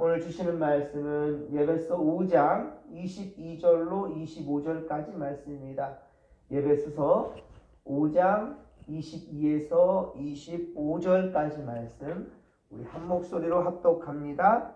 오늘 주시는 말씀은 에베소 5장 22절로 25절까지 말씀입니다. 에베소서 5장 22에서 25절까지 말씀 우리 한 목소리로 합독합니다.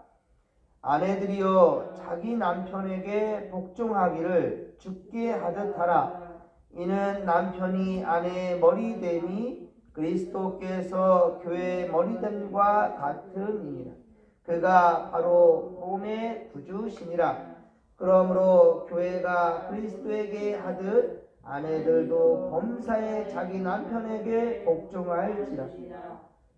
아내들이여 자기 남편에게 복종하기를 주께 하듯 하라. 이는 남편이 아내의 머리됨이 그리스도께서 교회의 머리됨과 같음이니라. 그가 바로 몸의 구주시니라. 그러므로 교회가 그리스도에게 하듯 아내들도 범사에 자기 남편에게 복종할지라.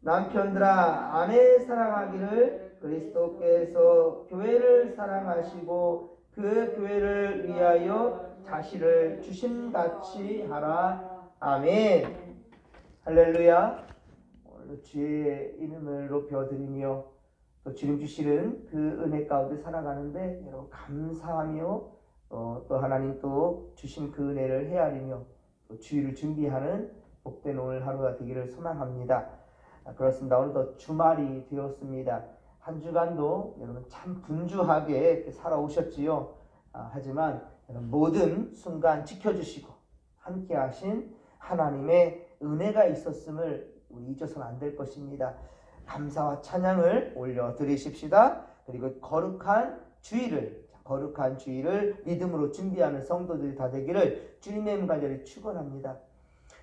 남편들아 아내 사랑하기를 그리스도께서 교회를 사랑하시고 그 교회를 위하여 자신을 주신같이 하라. 아멘. 할렐루야. 오늘도 주의 이름을 높여드리며 또 주님 주시는 그 은혜 가운데 살아가는데 여러분 감사하며 또 하나님 또 주신 그 은혜를 헤아리며 또 주일을 준비하는 복된 오늘 하루가 되기를 소망합니다. 그렇습니다. 오늘도 주말이 되었습니다. 한 주간도 여러분 참 분주하게 살아오셨지요. 하지만 모든 순간 지켜주시고 함께 하신 하나님의 은혜가 있었음을 우리 잊어서는 안 될 것입니다. 감사와 찬양을 올려드리십시다. 그리고 거룩한 주일을 믿음으로 준비하는 성도들이 다 되기를 주님의 이름 간절히 축원합니다.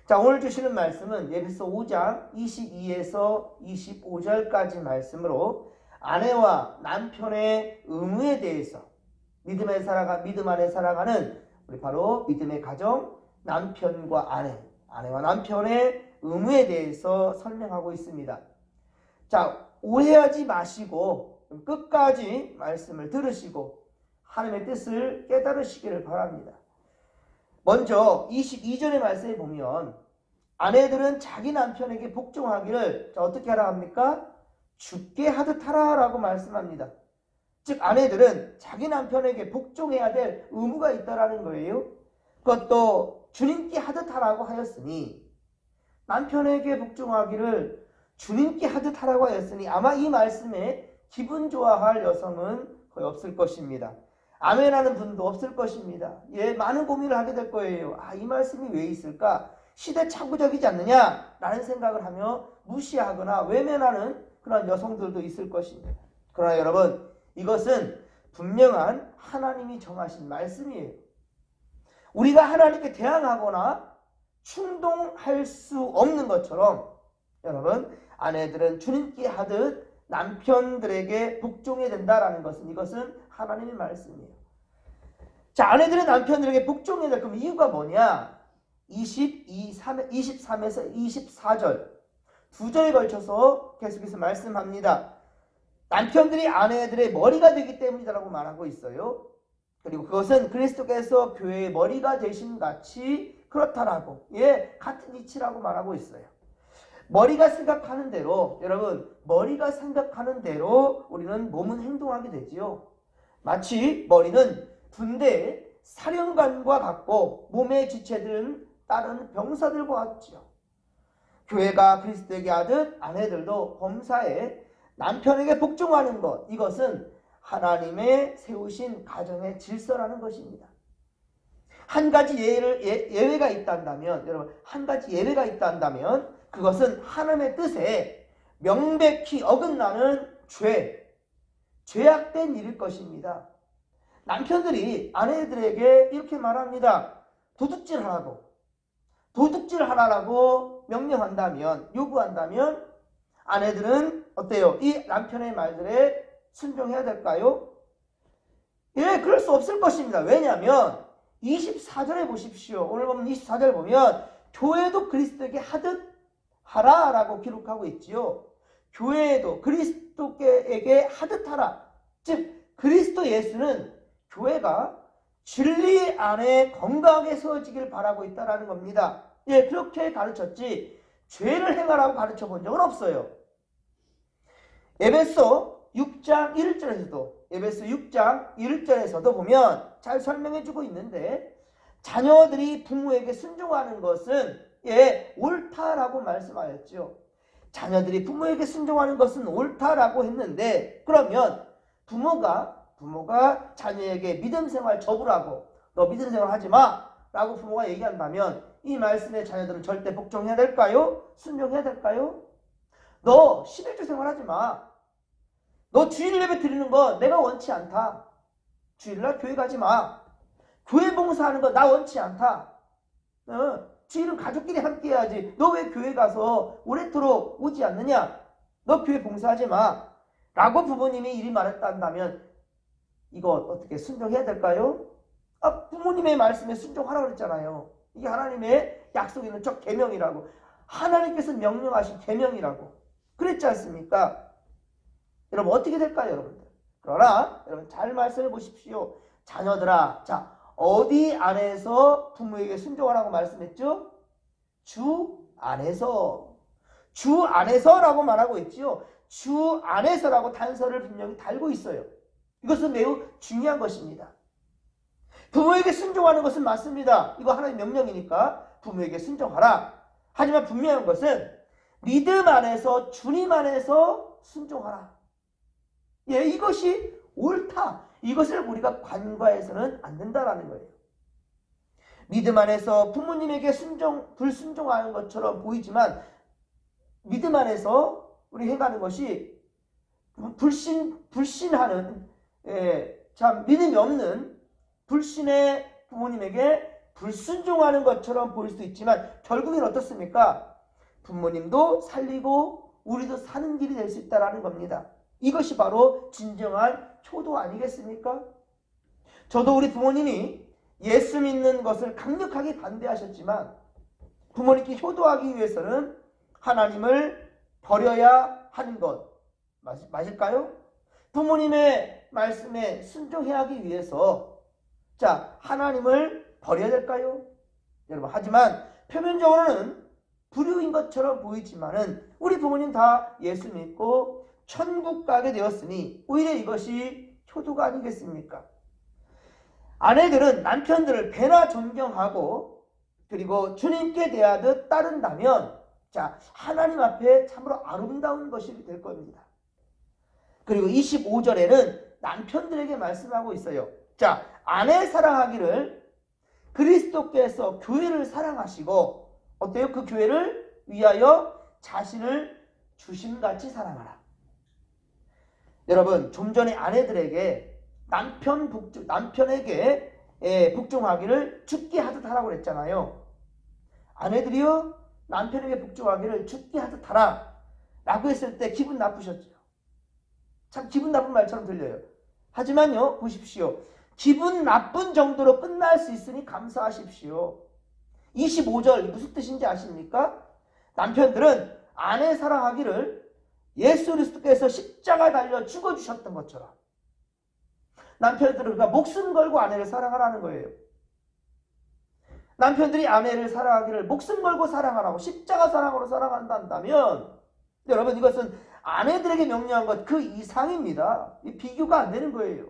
자, 오늘 주시는 말씀은 에베소 5장 22에서 25절까지 말씀으로 아내와 남편의 의무에 대해서 믿음 안에 살아가는 우리 바로 믿음의 가정 남편과 아내와 남편의 의무에 대해서 설명하고 있습니다. 자, 오해하지 마시고 끝까지 말씀을 들으시고 하나님의 뜻을 깨달으시기를 바랍니다. 먼저 22절의 말씀에 보면 아내들은 자기 남편에게 복종하기를 어떻게 하라 합니까? 주께 하듯 하라 라고 말씀합니다. 즉 아내들은 자기 남편에게 복종해야 될 의무가 있다라는 거예요. 그것도 주님께 하듯 하라고 하였으니 남편에게 복종하기를 주님께 하듯 하라고 하였으니 아마 이 말씀에 기분 좋아할 여성은 거의 없을 것입니다. 아멘하는 분도 없을 것입니다. 많은 고민을 하게 될 거예요. 이 말씀이 왜 있을까? 시대착오적이지 않느냐? 라는 생각을 하며 무시하거나 외면하는 그런 여성들도 있을 것입니다. 그러나 여러분, 이것은 분명한 하나님이 정하신 말씀이에요. 우리가 하나님께 대항하거나 충동할 수 없는 것처럼 여러분, 아내들은 주님께 하듯 남편들에게 복종해야 된다라는 것은 이것은 하나님의 말씀이에요. 자, 아내들은 남편들에게 복종해야 될 그럼 이유가 뭐냐? 23에서 24절 두 절에 걸쳐서 계속해서 말씀합니다. 남편들이 아내들의 머리가 되기 때문이라고 말하고 있어요. 그리고 그것은 그리스도께서 교회의 머리가 되신 같이 그렇다라고 같은 이치라고 말하고 있어요. 머리가 생각하는 대로 여러분 머리가 생각하는 대로 우리는 몸은 행동하게 되지요. 마치 머리는 군대의 사령관과 같고 몸의 지체들은 다른 병사들과 같지요. 교회가 그리스도에게 하듯 아내들도 범사에 남편에게 복종하는 것, 이것은 하나님의 세우신 가정의 질서라는 것입니다. 한 가지 예외가 있다면 여러분 한 가지 예외가 있다면 그것은 하나님의 뜻에 명백히 어긋나는 죄악된 일일 것입니다. 남편들이 아내들에게 이렇게 말합니다. 도둑질하라고 명령한다면, 요구한다면 아내들은 어때요? 이 남편의 말들에 순종해야 될까요? 그럴 수 없을 것입니다. 왜냐하면 24절에 보십시오. 오늘 보면 24절 보면 교회도 그리스도에게 하듯 하라라고 기록하고 있지요. 교회도 그리스도에게 하듯 하라. 즉 그리스도 예수는 교회가 진리 안에 건강하게 세워지길 바라고 있다는 겁니다. 그렇게 가르쳤지 죄를 행하라고 가르쳐 본 적은 없어요. 에베소 6장 1절에서도 보면 잘 설명해주고 있는데 자녀들이 부모에게 순종하는 것은 옳다라고 말씀하였죠. 자녀들이 부모에게 순종하는 것은 옳다라고 했는데 그러면 부모가 자녀에게 믿음 생활 접으라고, 너 믿음 생활 하지 마 라고 부모가 얘기한다면 이 말씀에 자녀들은 절대 복종해야 될까요? 순종해야 될까요? 너 11조 생활하지 마. 너 주일 예배 드리는 거 내가 원치 않다. 주일날 교회 가지 마. 교회 봉사하는 거 나 원치 않다. 주일은 가족끼리 함께 해야지. 너 왜 교회 가서 오래도록 오지 않느냐? 너 교회 봉사하지 마. 라고 부모님이 이리 말했다면 이거 어떻게 순종해야 될까요? 부모님의 말씀에 순종하라고 그랬잖아요. 이게 하나님의 약속에 있는 저 계명이라고. 하나님께서 명령하신 계명이라고. 그랬지 않습니까? 여러분 어떻게 될까요, 여러분들? 그러나 여러분 잘 말씀해 보십시오. 자녀들아, 자, 어디 안에서 부모에게 순종하라고 말씀했죠? 주 안에서. 주 안에서라고 말하고 있지요. 주 안에서라고 단서를 분명히 달고 있어요. 이것은 매우 중요한 것입니다. 부모에게 순종하는 것은 맞습니다. 이거 하나님의 명령이니까 부모에게 순종하라. 하지만 분명한 것은 믿음 안에서, 주님 안에서 순종하라. 예, 이것이 옳다. 이것을 우리가 간과해서는 안 된다라는 거예요. 믿음 안에서 부모님에게 불순종하는 것처럼 보이지만 믿음 안에서 우리 행하는 것이 불신하는, 참 믿음이 없는 불신의 부모님에게 불순종하는 것처럼 보일 수 있지만 결국엔 어떻습니까? 부모님도 살리고 우리도 사는 길이 될 수 있다는 겁니다. 이것이 바로 진정한 효도 아니겠습니까? 저도 우리 부모님이 예수 믿는 것을 강력하게 반대하셨지만 부모님께 효도하기 위해서는 하나님을 버려야 하는 것 맞을까요? 부모님의 말씀에 순종해야 하기 위해서 자, 하나님을 버려야 될까요? 여러분, 하지만 표면적으로는 불효인 것처럼 보이지만은 우리 부모님 다 예수 믿고 천국 가게 되었으니 오히려 이것이 효도가 아니겠습니까? 아내들은 남편들을 배나 존경하고 그리고 주님께 대하듯 따른다면 자, 하나님 앞에 참으로 아름다운 것이 될 겁니다. 그리고 25절에는 남편들에게 말씀하고 있어요. 자, 아내 사랑하기를 그리스도께서 교회를 사랑하시고 어때요? 그 교회를 위하여 자신을 주심같이 사랑하라. 여러분, 좀 전에 아내들에게 남편에게 복종하기를 죽게 하듯 하라고 그랬잖아요. 아내들이요, 남편에게 복종하기를 죽게 하듯 하라 라고 했을 때 기분 나쁘셨죠. 참 기분 나쁜 말처럼 들려요. 하지만요, 보십시오. 기분 나쁜 정도로 끝날 수 있으니 감사하십시오. 25절 무슨 뜻인지 아십니까? 남편들은 아내 사랑하기를 예수 그리스도께서 십자가에 달려 죽어주셨던 것처럼 남편들은 그러니까 목숨 걸고 아내를 사랑하라는 거예요. 남편들이 아내를 사랑하기를 목숨 걸고 사랑하라고 십자가 사랑으로 사랑한다면 여러분 이것은 아내들에게 명령한 것 그 이상입니다. 비교가 안 되는 거예요.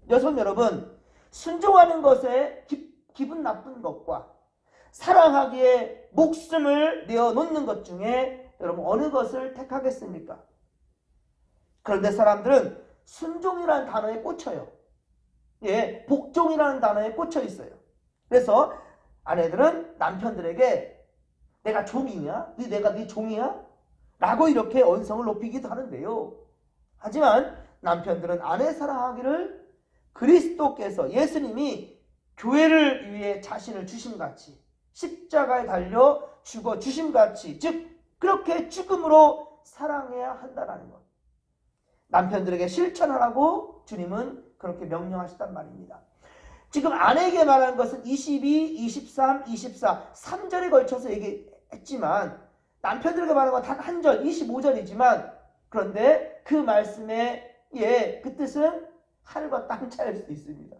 여성 여러분, 순종하는 것에 기분 나쁜 것과 사랑하기에 목숨을 내어놓는 것 중에 여러분 어느 것을 택하겠습니까? 그런데 사람들은 순종이라는 단어에 꽂혀요. 예, 복종이라는 단어에 꽂혀 있어요. 그래서 아내들은 남편들에게 내가 종이냐? 내가 네 종이야? 라고 이렇게 언성을 높이기도 하는데요. 하지만 남편들은 아내 사랑하기를 그리스도께서 예수님이 교회를 위해 자신을 주심같이 십자가에 달려 죽어 주심같이 즉 그렇게 죽음으로 사랑해야 한다는 것. 남편들에게 실천하라고 주님은 그렇게 명령하셨단 말입니다. 지금 아내에게 말하는 것은 22, 23, 24, 3절에 걸쳐서 얘기했지만 남편들에게 말하는 건 단 한 절, 25절이지만 그런데 그 말씀의 그 뜻은 하늘과 땅 차이일 수도 있습니다.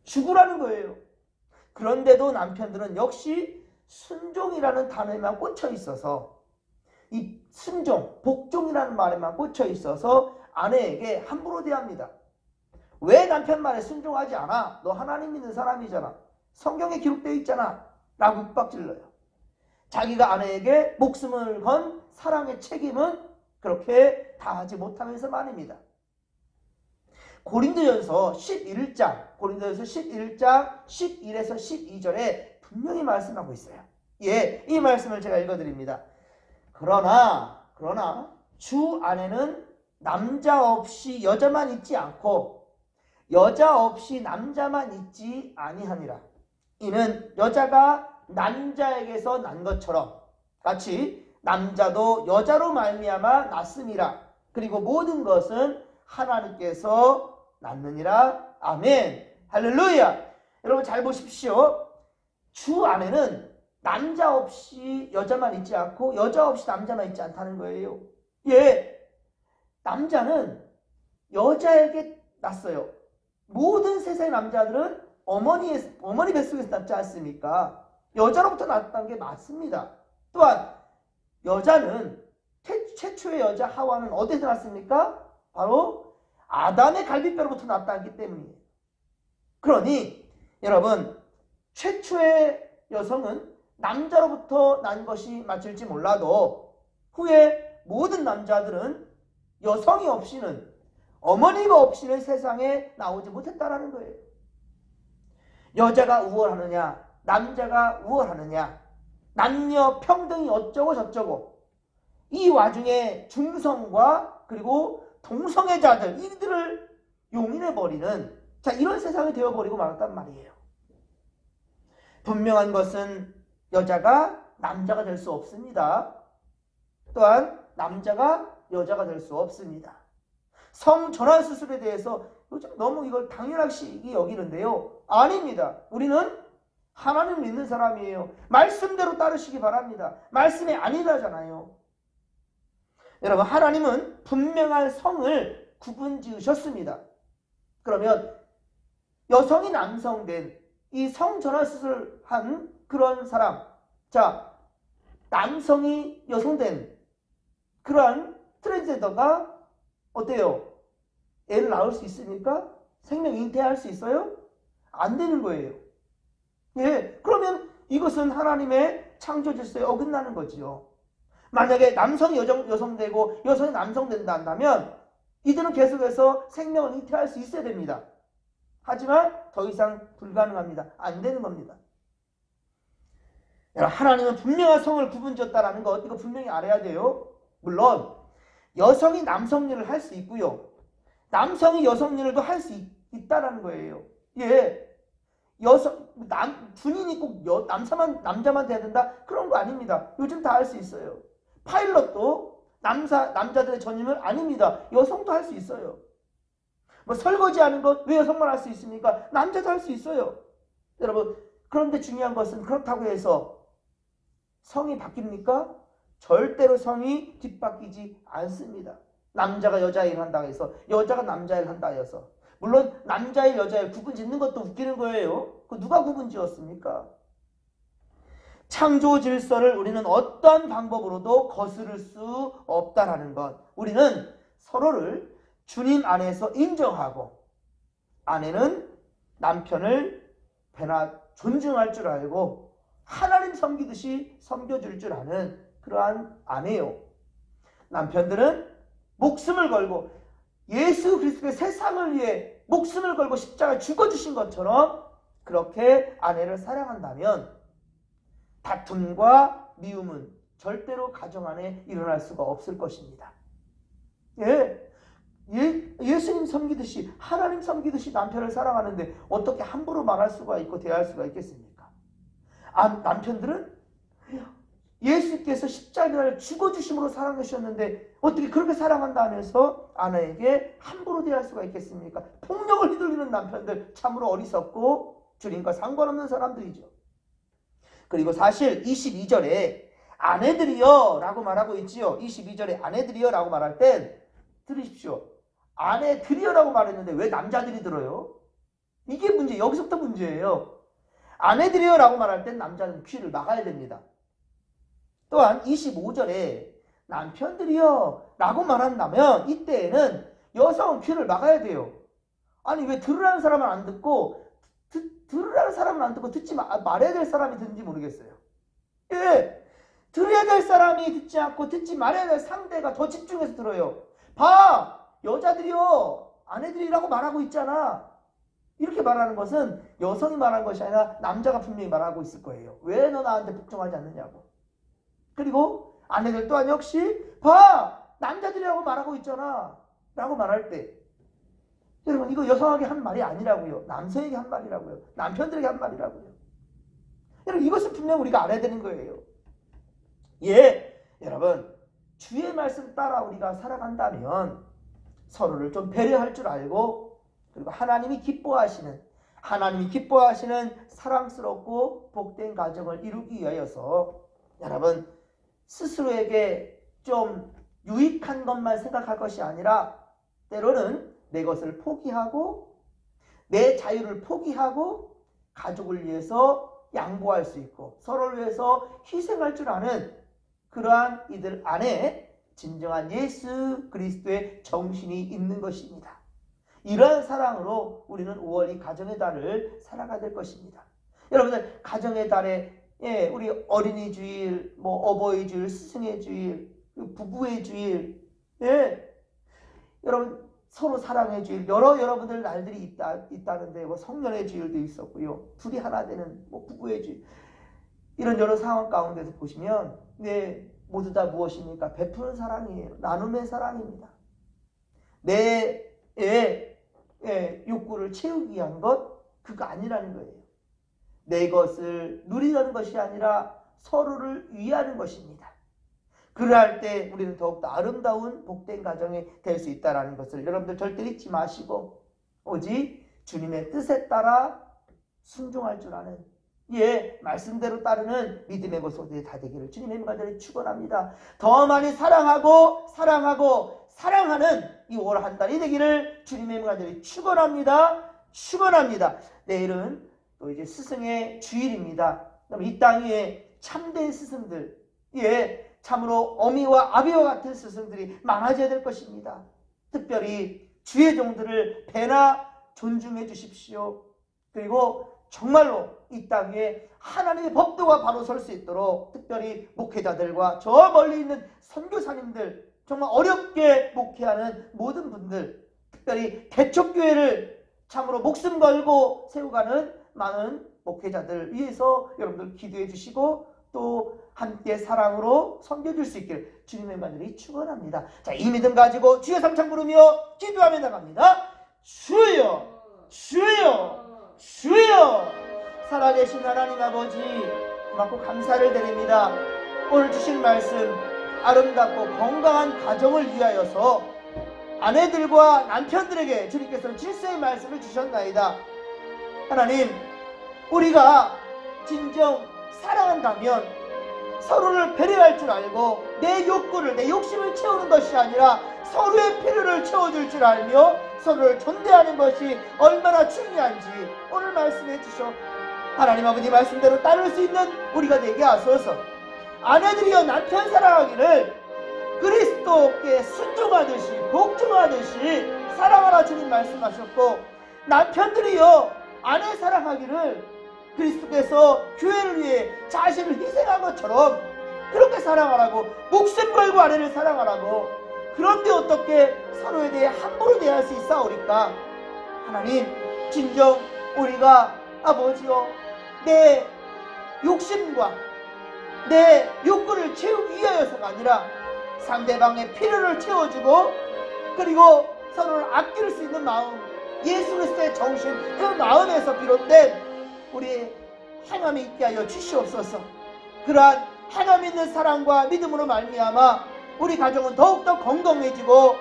죽으라는 거예요. 그런데도 남편들은 역시 순종이라는 단어에만 꽂혀 있어서 이 순종, 복종이라는 말에만 꽂혀 있어서 아내에게 함부로 대합니다. 왜 남편 말에 순종하지 않아? 너 하나님 믿는 사람이잖아. 성경에 기록되어 있잖아. 라고 윽박질러요. 자기가 아내에게 목숨을 건 사랑의 책임은 그렇게 다하지 못하면서 말입니다. 고린도전서 11장 11에서 12절에 분명히 말씀하고 있어요. 예, 이 말씀을 제가 읽어드립니다. 그러나 주 안에는 남자 없이 여자만 있지 않고 여자 없이 남자만 있지 아니하니라. 이는 여자가 남자에게서 난 것처럼 같이 남자도 여자로 말미암아 났음이라. 그리고 모든 것은 하나님께서 낳느니라. 아멘. 할렐루야. 여러분 잘 보십시오. 주 안에는 남자 없이 여자만 있지 않고 여자 없이 남자만 있지 않다는 거예요. 예, 남자는 여자에게 났어요. 모든 세상의 남자들은 어머니 뱃속에서 낳지 않습니까? 여자로부터 낳았다는 게 맞습니다. 또한 여자는 최초의 여자 하와는 어디서 났습니까? 바로 아담의 갈비뼈로부터 낳았다기 때문이에요. 그러니 여러분, 최초의 여성은 남자로부터 난 것이 맞을지 몰라도 후에 모든 남자들은 여성이 없이는, 어머니가 없이는 세상에 나오지 못했다라는 거예요. 여자가 우월하느냐 남자가 우월하느냐, 남녀 평등이 어쩌고 저쩌고, 이 와중에 중성과 그리고 동성애자들, 이들을 용인해버리는, 자, 이런 세상이 되어버리고 말았단 말이에요. 분명한 것은 여자가 남자가 될 수 없습니다. 또한 남자가 여자가 될 수 없습니다. 성전환 수술에 대해서 요즘 너무 이걸 당연하게 여기는데요. 아닙니다. 우리는 하나님 믿는 사람이에요. 말씀대로 따르시기 바랍니다. 말씀이 아니라잖아요. 여러분, 하나님은 분명한 성을 구분 지으셨습니다. 그러면 여성이 남성된 이 성전환 수술한 그런 사람, 자, 남성이 여성된 그러한 트랜스젠더가 어때요? 애를 낳을 수 있습니까? 생명 잉태할 수 있어요? 안 되는 거예요. 예, 그러면 이것은 하나님의 창조 질서에 어긋나는 거지요. 만약에 남성이 여성 되고 여성이 남성 된다 한다면 이들은 계속해서 생명을 잉태할 수 있어야 됩니다. 하지만 더 이상 불가능합니다. 안 되는 겁니다. 하나님은 분명한 성을 구분지었다라는 것, 이거 분명히 알아야 돼요. 물론 여성이 남성 일을 할 수 있고요, 남성이 여성 일도 할 수 있다라는 거예요. 예, 군인이 꼭 남자만 돼야 된다? 그런 거 아닙니다. 요즘 다 할 수 있어요. 파일럿도 남자들의 전임은 아닙니다. 여성도 할 수 있어요. 뭐 설거지하는 것 왜 여성만 할 수 있습니까? 남자도 할 수 있어요. 여러분, 그런데 중요한 것은 그렇다고 해서 성이 바뀝니까? 절대로 성이 뒤바뀌지 않습니다. 남자가 여자 일 한다 해서, 여자가 남자 일 한다 해서, 물론 남자 일 여자 일 구분 짓는 것도 웃기는 거예요. 그 누가 구분 지었습니까? 창조 질서를 우리는 어떤 방법으로도 거스를 수 없다라는 것. 우리는 서로를 주님 안에서 인정하고, 아내는 남편을 배나 존중할 줄 알고 하나님 섬기듯이 섬겨줄 줄 아는 그러한 아내요. 남편들은 목숨을 걸고 예수 그리스도의 세상을 위해 목숨을 걸고 십자가에 죽어주신 것처럼 그렇게 아내를 사랑한다면 다툼과 미움은 절대로 가정 안에 일어날 수가 없을 것입니다. 예수님 섬기듯이, 하나님 섬기듯이 남편을 사랑하는데 어떻게 함부로 말할 수가 있고 대할 수가 있겠습니까? 남편들은 예수께서 십자가를 죽어주심으로 사랑해 주셨는데 어떻게 그렇게 사랑한다 하면서 아내에게 함부로 대할 수가 있겠습니까? 폭력을 휘둘리는 남편들, 참으로 어리석고 주님과 상관없는 사람들이죠. 그리고 사실 22절에 아내들이여 라고 말하고 있지요. 22절에 아내들이여 라고 말할 땐 들으십시오. 아내들이여 라고 말했는데 왜 남자들이 들어요? 이게 문제, 여기서부터 문제예요. 아내들이여 라고 말할 땐 남자는 귀를 막아야 됩니다. 또한 25절에 남편들이여 라고 말한다면 이때에는 여성은 귀를 막아야 돼요. 아니, 왜 들으라는 사람은 안 듣고 들으라는 사람은 안 듣고 말해야 될 사람이 듣는지 모르겠어요. 예, 들어야 될 사람이 듣지 않고 듣지 말아야 될 상대가 더 집중해서 들어요. 봐, 여자들이요, 아내들이라고 말하고 있잖아. 이렇게 말하는 것은 여성이 말하는 것이 아니라 남자가 분명히 말하고 있을 거예요. 왜 너 나한테 복종하지 않느냐고. 그리고 아내들 또한 역시 봐! 남자들이라고 말하고 있잖아. 라고 말할 때 여러분 이거 여성에게 한 말이 아니라고요. 남성에게 한 말이라고요. 남편들에게 한 말이라고요. 여러분 이것을 분명 우리가 알아야 되는 거예요. 예, 여러분 주의 말씀 따라 우리가 살아간다면 서로를 좀 배려할 줄 알고 그리고 하나님이 기뻐하시는 사랑스럽고 복된 가정을 이루기 위하여서 여러분 스스로에게 좀 유익한 것만 생각할 것이 아니라 때로는 내 것을 포기하고 내 자유를 포기하고 가족을 위해서 양보할 수 있고 서로를 위해서 희생할 줄 아는 그러한 이들 안에 진정한 예수 그리스도의 정신이 있는 것입니다. 이러한 사랑으로 우리는 5월 이 가정의 달을 살아가야 될 것입니다. 여러분들 가정의 달에 우리 어린이 주일, 어버이 주일, 스승의 주일, 부부의 주일, 여러분 서로 사랑의 주일, 여러분들 날들이 있다는데 성년의 주일도 있었고요. 둘이 하나 되는 부부의 주일, 이런 여러 상황 가운데서 보시면 모두 다 무엇입니까? 베푸는 사랑이에요. 나눔의 사랑입니다. 내 욕구를 채우기 위한 것 그거 아니라는 거예요. 내 것을 누리려는 것이 아니라 서로를 위하는 것입니다. 그러할 때 우리는 더욱더 아름다운 복된 가정이 될 수 있다는 것을 여러분들 절대 잊지 마시고 오직 주님의 뜻에 따라 순종할 줄 아는 말씀대로 따르는 믿음의 모습들이 다 되기를 주님의 간절히 축원합니다. 더 많이 사랑하고 사랑하는 이 5월 한 달이 되기를 주님의 간절히 축원합니다. 내일은 또 이제 스승의 주일입니다. 이 땅 위에 참된 스승들, 참으로 어미와 아비와 같은 스승들이 많아져야 될 것입니다. 특별히 주의 종들을 배나 존중해 주십시오. 그리고 정말로 이 땅 위에 하나님의 법도가 바로 설 수 있도록 특별히 목회자들과 저 멀리 있는 선교사님들, 정말 어렵게 목회하는 모든 분들, 특별히 개척교회를 참으로 목숨 걸고 세워가는 많은 목회자들 위해서 여러분들 기도해 주시고 또 함께 사랑으로 섬겨줄 수 있기를 주님의 간절히 축원합니다. 자, 이 믿음 가지고 주여 삼창 부르며 기도하며 나갑니다. 주여, 주여, 주여. 살아계신 하나님 아버지 고맙고 감사를 드립니다. 오늘 주신 말씀 아름답고 건강한 가정을 위하여서 아내들과 남편들에게 주님께서는 질서의 말씀을 주셨나이다. 하나님, 우리가 진정 사랑한다면 서로를 배려할 줄 알고 내 욕구를, 내 욕심을 채우는 것이 아니라 서로의 필요를 채워줄 줄 알며 서로를 존대하는 것이 얼마나 중요한지 오늘 말씀해 주셔. 하나님 아버지 말씀대로 따를 수 있는 우리가 되게 하소서. 아내들이여 남편 사랑하기를 그리스도께 순종하듯이 복종하듯이 사랑하라 주님 말씀하셨고, 남편들이여 아내 사랑하기를 그리스도께서 교회를 위해 자신을 희생한 것처럼 그렇게 사랑하라고, 목숨 걸고 아내를 사랑하라고. 그런데 어떻게 서로에 대해 함부로 대할 수 있사오리까? 하나님, 진정 우리가 아버지여 내 욕심과 내 욕구를 채우기 위하여서가 아니라 상대방의 필요를 채워주고 그리고 서로를 아낄 수 있는 마음, 예수 그리스도의 정신, 그 마음에서 비롯된 우리의 행함이 있게 하여 주시옵소서. 그러한 행함 있는 사랑과 믿음으로 말미암아 우리 가정은 더욱더 건강해지고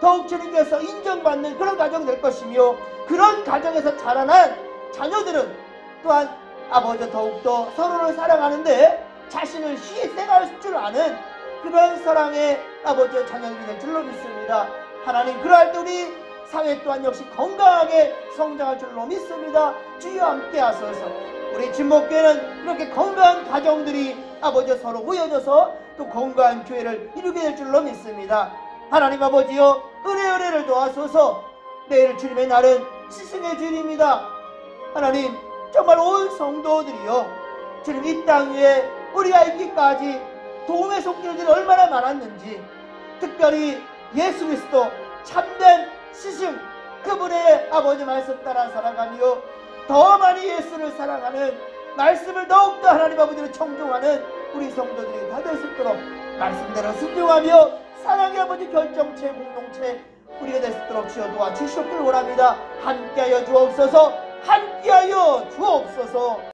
더욱 주님께서 인정받는 그런 가정이 될 것이며, 그런 가정에서 자라난 자녀들은 또한 아버지 더욱더 서로를 사랑하는데 자신을 희생할 줄 아는 그런 사랑의 아버지의 자녀들이 될 줄로 믿습니다. 하나님, 그러할 때 우리 사회 또한 역시 건강하게 성장할 줄로 믿습니다. 주여 함께 하소서. 우리 진목교회는 이렇게 건강한 가정들이 아버지 서로 모여져서 또 건강한 교회를 이루게 될 줄로 믿습니다. 하나님 아버지여 은혜를 도와소서. 내일 주님의 날은 스승의 주일입니다. 하나님, 정말 온 성도들이여 주님 이 땅 위에 우리가 있기까지 도움의 손길들이 얼마나 많았는지, 특별히 예수 그리스도 참된 스승, 그분의 아버지 말씀 따라 살아가며 더 많이 예수를 사랑하는, 말씀을 더욱더 하나님 아버지를 청종하는 우리 성도들이 다 될 수 있도록 말씀대로 순종하며 사랑의 아버지 결정체 공동체 우리가 될 수 있도록 주여 도와주시옵기를 원합니다. 함께하여 주옵소서. 함께하여 주옵소서.